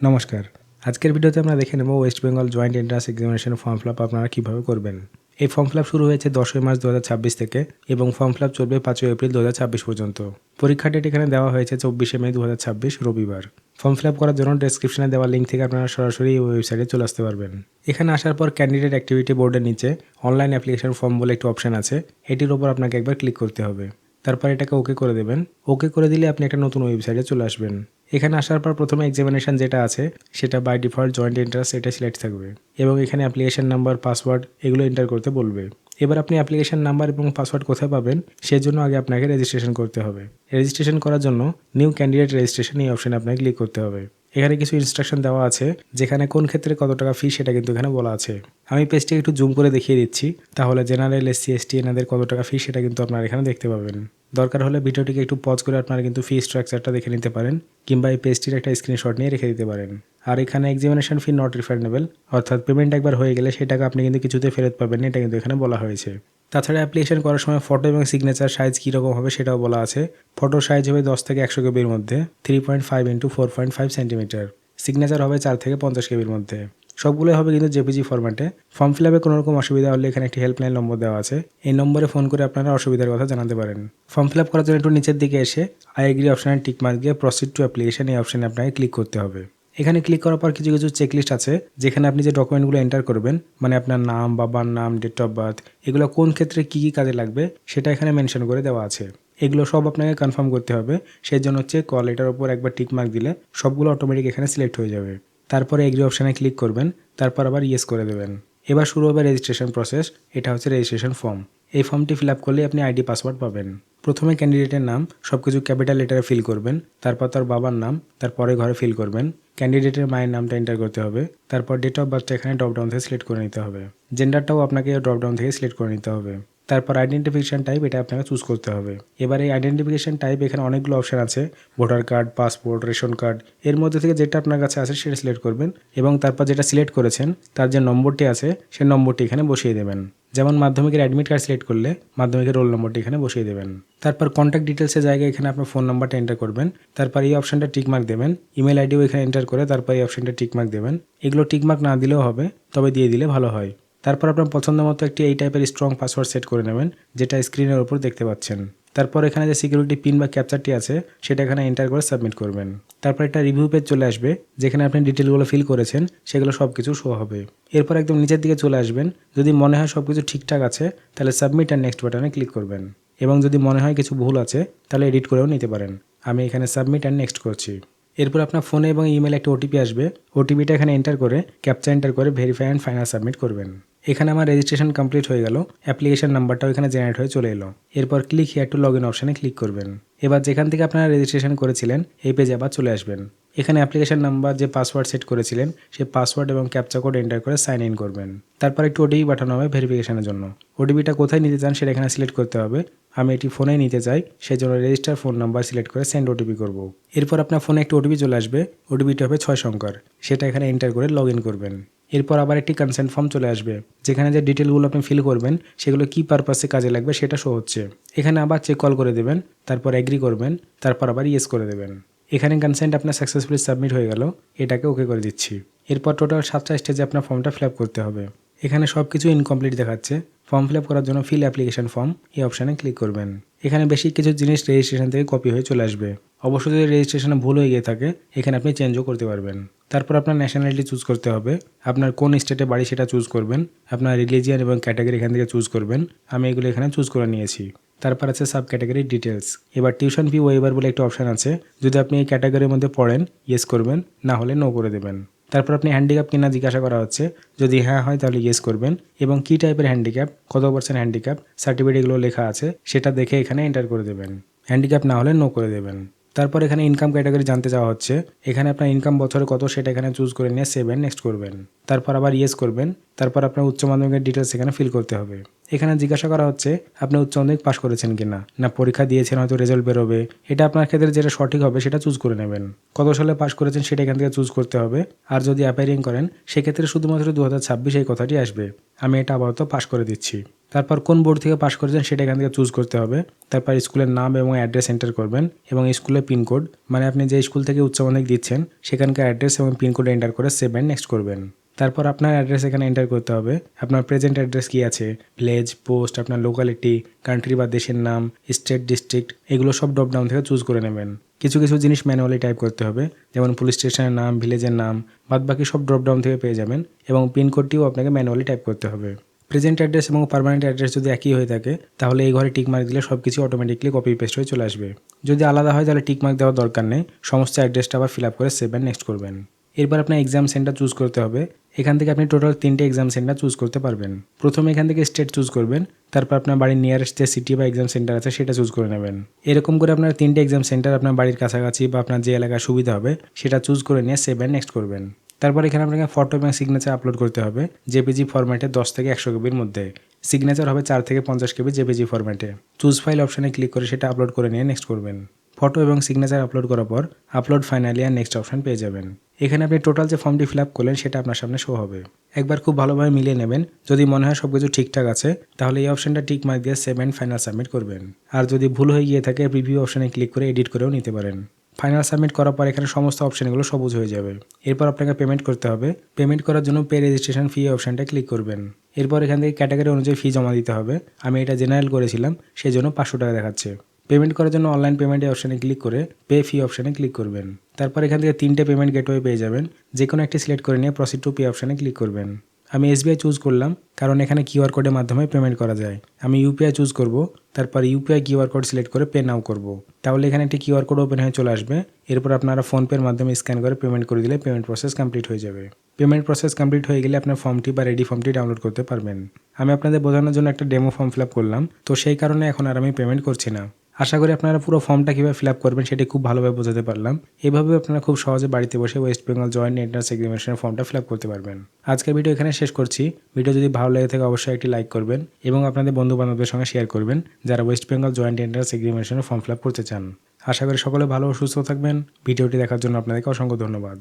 নমস্কার। আজকের ভিডিওতে আমরা দেখে নেব West Bengal joint entrance examination form fill up আপনারা কীভাবে করবেন। এই ফর্ম ফিল আপ শুরু হয়েছে 10ই মার্চ 2026 থেকে এবং ফর্ম ফিল আপ চলবে 5ই এপ্রিল 2026 পর্যন্ত। পরীক্ষা ডেট এখানে দেওয়া হয়েছে 24শে মে 2026 রবিবার। ফর্ম ফিল আপ করার জন্য ডেসক্রিপশনে দেওয়া লিঙ্ক থেকে আপনারা সরাসরি এই ওয়েবসাইটে চলে আসতে পারবেন। এখানে আসার পর ক্যান্ডিডেট অ্যাক্টিভিটি বোর্ডের নিচে অনলাইন অ্যাপ্লিকেশন ফর্ম বলে একটি অপশন আছে, এটির ওপর আপনাকে একবার ক্লিক করতে হবে। তারপর এটাকে ওকে করে দেবেন। ওকে করে দিলে আপনি একটা নতুন ওয়েবসাইটে চলে আসবেন। এখানে আসার পর প্রথমে এক্সামিনেশন যেটা আছে সেটা বাই ডিফল্ট জয়েন্ট এন্ট্রান্স এটা সিলেক্ট থাকবে এবং এখানে অ্যাপ্লিকেশন নাম্বার, পাসওয়ার্ড এগুলো এন্টার করতে বলবে। এবার আপনি অ্যাপ্লিকেশন নাম্বার এবং পাসওয়ার্ড কোথায় পাবেন সেজন্য আগে আপনাকে রেজিস্ট্রেশন করতে হবে। রেজিস্ট্রেশন করার জন্য নিউ ক্যান্ডিডেট রেজিস্ট্রেশন এই অপশনে আপনাকে ক্লিক করতে হবে। এখানে কিছু ইনস্ট্রাকশন দেওয়া আছে, যেখানে কোন ক্ষেত্রে কত টাকা ফি সেটা কিন্তু এখানে বলা আছে। আমি পেজটি একটু জুম করে দেখিয়ে দিচ্ছি, তাহলে জেনারেল, এসসি, এসটি এনাদের কত টাকা ফি সেটা কিন্তু আপনারা এখানে দেখতে পাবেন। দরকার হলে ভিডিওটিকে একটু পজ করে আপনারা কিন্তু ফি স্ট্রাকচারটা দেখে নিতে পারেন, কিংবা এই পেজটির একটা স্ক্রিনশট নিয়ে রেখে দিতে পারেন। আর এখানে এক্সামিনেশন ফি নট রিফান্ডেবল, অর্থাৎ পেমেন্ট একবার হয়ে গেলে সেই টাকা আপনি কিন্তু কিছুতে ফেরত পাবেন না, এটা কিন্তু এখানে বলা হয়েছে। তাছাড়া অ্যাপ্লিকেশন করার সময় ফটো এবং সিগনেচার সাইজ কীরকম হবে সেটাও বলা আছে। ফটোর সাইজ হবে 10 থেকে 100 কেবির মধ্যে 3.5 × 4.5 সেন্টিমিটার। সিগনেচার হবে 4 থেকে 50 কেবির মধ্যে। সবগুলোই হবে কিন্তু জেপিজি ফরম্যাটে। ফর্ম ফিল আপে কোনো রকম অসুবিধা হলে এখানে একটি হেল্পলাইন নম্বর দেওয়া আছে, এই নম্বরে ফোন করে আপনারা অসুবিধার কথা জানাতে পারেন। ফর্ম ফিল আপ করার জন্য একটু নিচের দিকে এসে আই এগ্রি অপশানে টিক মার্ক দিয়ে প্রসিড টু অ্যাপ্লিকেশন এই অপশানে আপনাকে ক্লিক করতে হবে। এখানে ক্লিক করার পর কিছু কিছু চেকলিস্ট আছে, যেখানে আপনি যে ডকুমেন্টগুলো এন্টার করবেন, মানে আপনার নাম, বাবার নাম, ডেট অফ বার্থ, এগুলো কোন ক্ষেত্রে কী কী কাজে লাগবে সেটা এখানে মেনশন করে দেওয়া আছে। এগুলো সব আপনাকে কনফার্ম করতে হবে। সেই জন্য হচ্ছে কল এটার উপর একবার টিক মার্ক দিলে সবগুলো অটোমেটিক এখানে সিলেক্ট হয়ে যাবে। তারপরে এগ্রি অপশানে ক্লিক করবেন, তারপর আবার ইয়েস করে দেবেন। এবার শুরু হবে রেজিস্ট্রেশন প্রসেস। এটা হচ্ছে রেজিস্ট্রেশন ফর্ম। এই ফর্মটি ফিল আপ করলে আপনি আইডি, পাসওয়ার্ড পাবেন। প্রথমে ক্যান্ডিডেটের নাম সব কিছু ক্যাপিটাল লেটারে ফিল করবেন, তারপর তার বাবার নাম, তারপরে ঘরে ফিল করবেন। ক্যান্ডিডেটের মায়ের নামটা এন্টার করতে হবে, তারপর ডেট অফ বার্থটা এখানে ড্রপডাউন থেকে সিলেক্ট করে নিতে হবে। জেন্ডারটাও আপনাকে ড্রপডাউন থেকে সিলেক্ট করে নিতে হবে। তারপর আইডেন্টিফিকেশন টাইপ এটা আপনাকে চুজ করতে হবে। এবার এই আইডেন্টিফিকেশন টাইপ এখানে অনেকগুলো অপশন আছে, voter card, passport, ration card, এর মধ্যে থেকে যেটা আপনার কাছে আছে সেটা সিলেক্ট করবেন এবং তারপর যেটা সিলেক্ট করেছেন তার যে নম্বরটি আছে সেই নম্বরটি এখানে বসিয়ে দেবেন। যেমন মাধ্যমিকের অ্যাডমিট কার্ড সিলেক্ট করলে মাধ্যমিকের রোল নম্বরটি এখানে বসিয়ে দেবেন। তারপর কন্ট্যাক্ট ডিটেলসের জায়গায় এখানে আপনার ফোন নাম্বারটা এন্টার করবেন, তারপর এই অপশনটা টিকমার্ক দেবেন। ইমেল আইডিও এখানে এন্টার করে তারপর এই অপশনটা টিকমার্ক দেবেন। এগুলো টিকমার্ক না দিলেও হবে, তবে দিয়ে দিলে ভালো হয়। তারপর আপনার পছন্দ মতো একটি এই টাইপের স্ট্রং পাসওয়ার্ড সেট করে নেবেন, যেটা স্ক্রিনের উপর দেখতে পাচ্ছেন। তারপর এখানে যে সিকিউরিটি পিন বা ক্যাপচারটি আছে সেটা এখানে এন্টার করে সাবমিট করবেন। তারপর একটা রিভিউ পেজ চলে আসবে, যেখানে আপনি ডিটেলগুলো ফিল করেছেন সেগুলো সব কিছু শো হবে। এরপর একদম নিচের দিকে চলে আসবেন। যদি মনে হয় সব কিছু ঠিকঠাক আছে তাহলে সাবমিট আর নেক্সট বাটনে ক্লিক করবেন, এবং যদি মনে হয় কিছু ভুল আছে তাহলে এডিট করেও নিতে পারেন। আমি এখানে সাবমিট আর নেক্সট করছি। এরপর আপনার ফোনে এবং ইমেলে একটা ওটিপি আসবে। ওটিপিটা এখানে এন্টার করে ক্যাপচা এন্টার করে ভেরিফাই অ্যান্ড ফাইনাল সাবমিট করবেন। এখানে আমার রেজিস্ট্রেশন কমপ্লিট হয়ে গেল। অ্যাপ্লিকেশন নাম্বারটাও এখানে জেনারেট হয়ে চলে এলো। এরপর click here two log in অপশানে ক্লিক করবেন। এবার যেখান থেকে আপনারা রেজিস্ট্রেশন করেছিলেন এই পেজে আবার চলে আসবেন। এখানে অ্যাপ্লিকেশন নাম্বার যে পাসওয়ার্ড সেট করেছিলেন সেই পাসওয়ার্ড এবং ক্যাপচা কোড এন্টার করে সাইন ইন করবেন। তারপর একটু ওটিপি পাঠানো হবে ভেরিফিকেশনের জন্য। ওটিপিটা কোথায় নিতে চান সেটা এখানে সিলেক্ট করতে হবে। আমি এটি ফোনে নিতে চাই, সেই জন্য রেজিস্টার ফোন নাম্বার সিলেক্ট করে সেন্ড ওটিপি করব। এরপর আপনার ফোনে একটি ওটিপি চলে আসবে। ওটিপিটা হবে 6 সংখ্যার, সেটা এখানে এন্টার করে লগ ইন করবেন। এরপর আবার একটি কনসেন্ট ফর্ম চলে আসবে, যেখানে যে ডিটেলগুলো আপনি ফিল করবেন সেগুলো কী পারপাসে কাজে লাগবে সেটা শো হচ্ছে। এখানে আবার চেক কল করে দেবেন, তারপর এগ্রি করবেন, তারপর আবার ইয়েস করে দেবেন। এখানে কনসেন্ট আপনার সাকসেসফুলি সাবমিট হয়ে গেল, এটাকে ওকে করে দিচ্ছি। এরপর টোটাল 7টা স্টেজে আপনার ফর্মটা ফিল আপ করতে হবে। এখানে সব কিছু ইনকমপ্লিট দেখাচ্ছে। ফর্ম ফিল আপ করার জন্য ফিল অ্যাপ্লিকেশন ফর্ম এই অপশানে ক্লিক করবেন। এখানে বেশি কিছু জিনিস রেজিস্ট্রেশন থেকে কপি হয়ে চলে আসবে। অবশ্যই যদি রেজিস্ট্রেশনে ভুল হয়ে গিয়ে থাকে এখানে আপনি চেঞ্জও করতে পারবেন। তারপর আপনার ন্যাশনালিটি চুজ করতে হবে, আপনার কোন স্টেটে বাড়ি সেটা চুজ করবেন। আপনার রিলিজিয়ান এবং ক্যাটাগরি এখান থেকে চুজ করবেন। আমি এগুলো এখানে চুজ করে নিয়েছি। তারপর আছে সাব ক্যাটাগরি ডিটেলস। এবার টিউশন ফি ওয়েভার বলে একটা অপশান আছে, যদি আপনি এই ক্যাটাগরির মধ্যে পড়েন ইয়েস করবেন, না হলে নো করে দেবেন। তারপর আপনি হ্যান্ডিক্যাপ কিনা জিজ্ঞাসা করা হচ্ছে, যদি হ্যাঁ হয় তাহলে ইয়েস করবেন, এবং কী টাইপের হ্যান্ডিক্যাপ, কত % হ্যান্ডিক্যাপ, সার্টিফিকেটগুলো লেখা আছে সেটা দেখে এখানে এন্টার করে দেবেন। হ্যান্ডিক্যাপ না হলে নো করে দেবেন। তারপর এখানে ইনকাম ক্যাটাগরি জানতে চাওয়া হচ্ছে। এখানে আপনার ইনকাম বছরে কত সেটা এখানে চুজ করে নিয়ে সেভ এন্ড নেক্সট করবেন। তারপর আবার ইয়েস করবেন। তারপর আপনার উচ্চ মাধ্যমিকের ডিটেলস এখানে ফিল করতে হবে। এখানে জিজ্ঞাসা করা হচ্ছে আপনি উচ্চ মাধ্যমিক পাস করেছেন কিনা, না পরীক্ষা দিয়েছেন, হয়তো রেজাল্ট বেরোবে। এটা আপনার ক্ষেত্রে যেটা সঠিক হবে সেটা চুজ করে নেবেন। কত সালে পাস করেছেন সেটা এখান থেকে চুজ করতে হবে। আর যদি অ্যাপায়ারিং করেন সেক্ষেত্রে শুধুমাত্র 2026 এই কথাটি আসবে। আমি এটা আপাতত পাস করে দিচ্ছি। তারপর কোন বোর্ড থেকে পাস করেছেন সেটা এখান থেকে চুজ করতে হবে। তারপর স্কুলের নাম এবং অ্যাড্রেস এন্টার করবেন এবং স্কুলের পিনকোড, মানে আপনি যে স্কুল থেকে উচ্চ মাধ্যমিক দিচ্ছেন সেখানকার অ্যাড্রেস এবং পিনকোড এন্টার করে সেভ অ্যান্ড নেক্সট করবেন। তারপর আপনার অ্যাড্রেস এখানে এন্টার করতে হবে। আপনার প্রেজেন্ট অ্যাড্রেস কী আছে, ভিলেজ, পোস্ট, আপনার লোকালিটি, কান্ট্রি বা দেশের নাম, স্টেট, ডিস্ট্রিক্ট, এগুলো সব ড্রপ ডাউন থেকে চুজ করে নেবেন। কিছু কিছু জিনিস ম্যানুয়ালি টাইপ করতে হবে, যেমন পুলিশ স্টেশনের নাম, ভিলেজের নাম, বাদবাকি সব ড্রপ ডাউন থেকে পেয়ে যাবেন এবং পিনকোডটিও আপনাকে ম্যানুয়ালি টাইপ করতে হবে। প্রেজেন্ট অ্যাড্রেস এবং পার্মানেন্ট অ্যাড্রেস যদি একই হয়ে থাকে তাহলে এই ঘরে টিকমার্ক দিলে সব কিছু অটোমেটিকলি কপি পেস্ট হয়ে চলে আসবে। যদি আলাদা হয় তাহলে টিকমার্ক দেওয়ার দরকার নেই, সমস্ত অ্যাড্রেসটা আবার ফিল আপ করে সেভ অ্যান্ড নেক্সট করবেন। এরপর আপনার এক্সাম সেন্টার চুজ করতে হবে। এখান থেকে আপনি টোটাল 3টে এক্সাম সেন্টার চুজ করতে পারবেন। প্রথমে এখান থেকে স্টেট চুজ করবেন, তারপর আপনার বাড়ির নিয়ারেস্ট যে সিটি বা এক্সাম সেন্টার আছে সেটা চুজ করে নেবেন। এরকম করে আপনার 3টে এক্সাম সেন্টার আপনার বাড়ির কাছাকাছি বা আপনার যে এলাকায় সুবিধা হবে সেটা চুজ করে নিয়ে সেভ অ্যান্ড নেক্সট করবেন। তারপর এখানে আপনাকে ফটো এবং সিগনেচার আপলোড করতে হবে জেপিজি ফরম্যাটে 10 থেকে 100 কেবির মধ্যে। সিগনেচার হবে 4 থেকে 50 কেবি জেপিজি ফরম্যাটে। চুজ ফাইল অপশানে ক্লিক করে সেটা আপলোড করে নিয়ে নেক্সট করবেন। ফটো এবং সিগনেচার আপলোড করার পর আপলোড ফাইনালি আর নেক্সট অপশান পেয়ে যাবেন। এখানে আপনি টোটাল যে ফর্মটি ফিল আপ করলেন সেটা আপনার সামনে শো হবে। একবার খুব ভালোভাবে মিলিয়ে নেবেন, যদি মনে হয় সব কিছু ঠিকঠাক আছে তাহলে এই অপশানটা টিক মার্ক দিয়ে সেভ অ্যান্ড ফাইনাল সাবমিট করবেন। আর যদি ভুল হয়ে গিয়ে থাকে প্রিভিউ অপশানে ক্লিক করে এডিট করেও নিতে পারেন। ফাইনাল সাবমিট করার পর এখানে সমস্ত অপশানগুলো সবুজ হয়ে যাবে। এরপর আপনাকে পেমেন্ট করতে হবে। পেমেন্ট করার জন্য পে রেজিস্ট্রেশন ফি অপশানটা ক্লিক করবেন। এরপর এখান থেকে ক্যাটাগরি অনুযায়ী ফি জমা দিতে হবে। আমি এটা জেনারেল করেছিলাম, সেই জন্য 500 টাকা দেখাচ্ছে। পেমেন্ট করার জন্য অনলাইন পেমেন্ট অপশানে ক্লিক করে পে ফি অপশানে ক্লিক করবেন। তারপর এখান থেকে 3টে পেমেন্ট গেটওয়ে পেয়ে যাবেন, যে কোনো একটি সিলেক্ট করে নিয়ে প্রসিড টু পে অপশানে ক্লিক করবেন। আমি এসবিআই চুজ করলাম কারণ এখানে কিউআর কোডের মাধ্যমে পেমেন্ট করা যায়। আমি ইউপিআই চুজ করব, তারপর ইউপিআই কিউআর কোড সিলেক্ট করে পে নাও করব। তাহলে এখানে একটি কিউআর কোড ওপেন হয়ে চলে আসবে। এরপর আপনারা ফোনপের মাধ্যমে স্ক্যান করে পেমেন্ট করে দিলে পেমেন্ট প্রসেস কমপ্লিট হয়ে যাবে। পেমেন্ট প্রসেস কমপ্লিট হয়ে গেলে আপনার ফর্মটি বা রেডি ফর্মটি ডাউনলোড করতে পারবেন। আমি আপনাদের বোঝানোর জন্য একটা ডেমো ফর্ম ফিল আপ করলাম, তো সেই কারণে এখন আর আমি পেমেন্ট করছি না। আশা করি আপনারা পুরো ফর্মটা কীভাবে ফিল আপ করবেন সেটি খুব ভালোভাবে বোঝাতে পারলাম। এভাবে আপনারা খুব সহজে বাড়িতে বসে ওয়েস্ট বেঙ্গল জয়েন্ট এন্ট্রান্স এক্সামিনেশনের ফর্মটা ফিল আপ করতে পারবেন। আজকের ভিডিও এখানে শেষ করছি। ভিডিও যদি ভালো লেগে থাকে অবশ্যই একটি লাইক করবেন এবং আপনাদের বন্ধু বান্ধবদের সঙ্গে শেয়ার করবেন যারা ওয়েস্ট বেঙ্গল জয়েন্ট এন্ট্রান্স এক্সামিনেশনের ফর্ম ফিল আপ করতে চান। আশা করি সকলে ভালো ও সুস্থ থাকবেন। ভিডিওটি দেখার জন্য আপনাদেরকে অসংখ্য ধন্যবাদ।